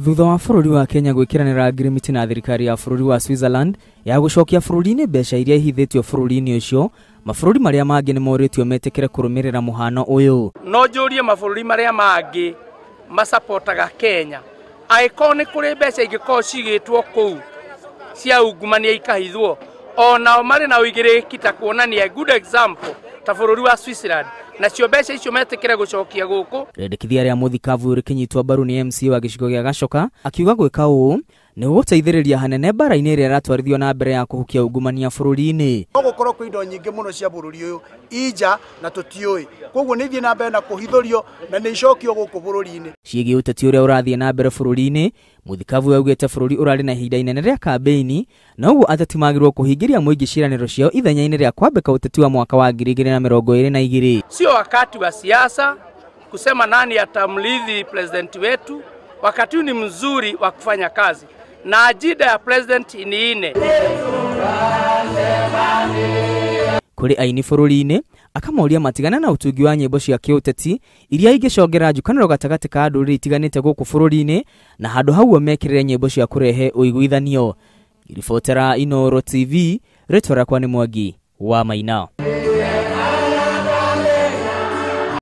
Thutha wa bururi wa Kenya gwikiranira agreement na thirikari ya bururi wa Switzerland ya gucokia bururi-ini mbeca iria ihithitio bururi-ini ucio, mabururi maria mangi ni moritio metekere kurumirira muhano uyu. No njurie mabururi maria mangi masapotaga Kenya aikoni kuri mbeca ingiko cigitwo kuu cia ungumania ikahithwo ona mari na uigiriki ta kuonania good example ta bururi wa Switzerland na cio mbeca icio metekere gucokia guku. Rendekithia ria Muthikabu rikinyitwa mbaru ni MC wa gicigo gia Gacoka akiuga gwika uu ni guguteithiriria hanene bara-ini iria ratwarithio na mbere ya kuhukia ungumania bururi-ini. Gukorwo kwi indo nyingi muno cia bururi uyu ija na tutioi koguo ni thie na mbere na kuhithorio na ni icokio guku bururi-ini. Ciigi uteti uria urathie na mbere bururi-ini, Muthikabu augite bururi urari na ihinda inene ria kambeini na uguo ateti magirwo kuhingiria muingi ciraniro ciao ithenya-ini ria kwambika uteti wa mwaka wa 2022. Sio wakati wa siasa kusema nani atamrithi president wetu. Wakati huu ni mzuri wa kufanya kazi na ajida ya president ni ine. Kuri aini bururi-ini akamoria matigana na utungi wa nyimbo cia kiuteti iria ingicongera njukaniro gatagati ka nduriri itiganite guku bururi-ini na handu hau mekirire nyimbo cia kurehe uiguithanio. Ribotera Inooro TV, retwa rakwa ni Mangi wa Maina.